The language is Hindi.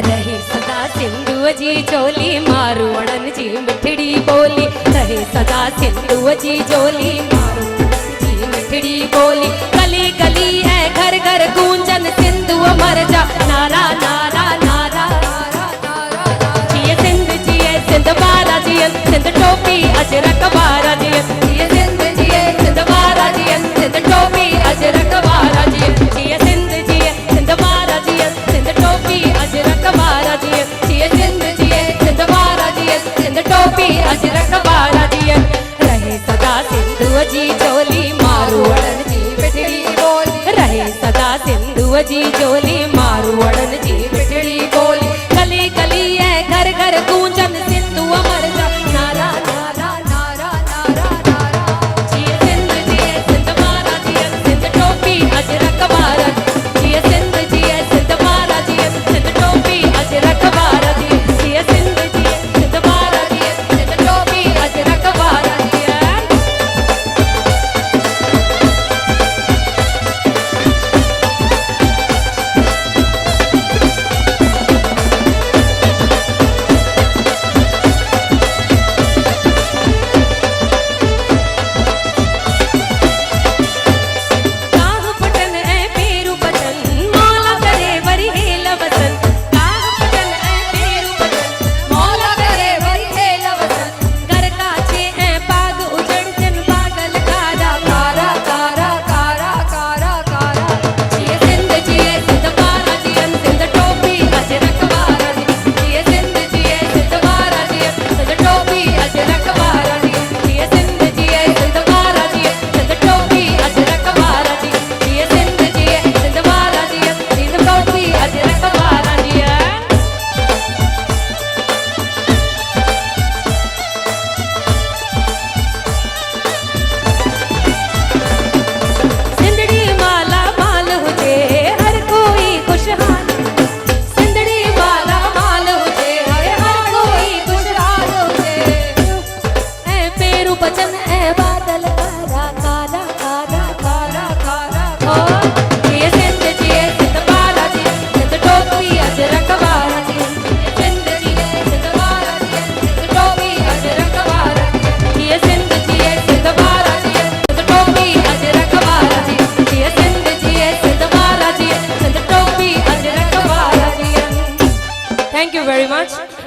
रहे सदा सिंधु जी चोली मारवड़न जी मिठड़ी बोली, रहे सदा सिंधु जी चोली मारवड़न जी मिठड़ी बोली। गली गली है घर घर गूंजन सिंधु मर जा नारा नारा नारा जिए सिंध जिए सिंध बारा जिए सिंध टोपी अजरक बारा जिए जिए सिंध जिए सिंध बारा जिए सिंध टोपी अजरक बारा जिए जिए सिंध जिए सिंध बारा जिए सिंध टोपी अजरक बारा जिए जिए सिंध जिए सिंध बारा जिए सिंध टोपी अजरक बारा जिए। रहे सदा सिंधु जी चोली मारवड़न जी मिठड़ी बोली, रहे सदा सिंधु जी चोली मारवड़न जी मिठड़ी बोली। गली गली है घर घर गूंजन सिंधु अमर जा नारा नारा नारा नारा नारा जिए सिंध जिए सिंध बारा जिए सिंध टोपी अजरक बारा जिए सिंध जिए सिंध बारा जिए सिंध टोपी अजरक बारा जिए जिए सिंध जिए सिंध बारा जिए सिंध टोपी अजरक बारा जिए। बचन है बादल कारा कारा कारा कारा कारा कारा जिए सिंध जिए सिंध बारा जिए सिंध टोपी अजरक बारा जिए सिंध जिए सिंध बारा जिए सिंध टोपी अजरक बारा जिए सिंध जिए सिंध बारा जिए सिंध टोपी अजरक बारा जिए जिए सिंध जिए सिंध बारा जिए सिंध टोपी अजरक बारा जिए। Thank you very much.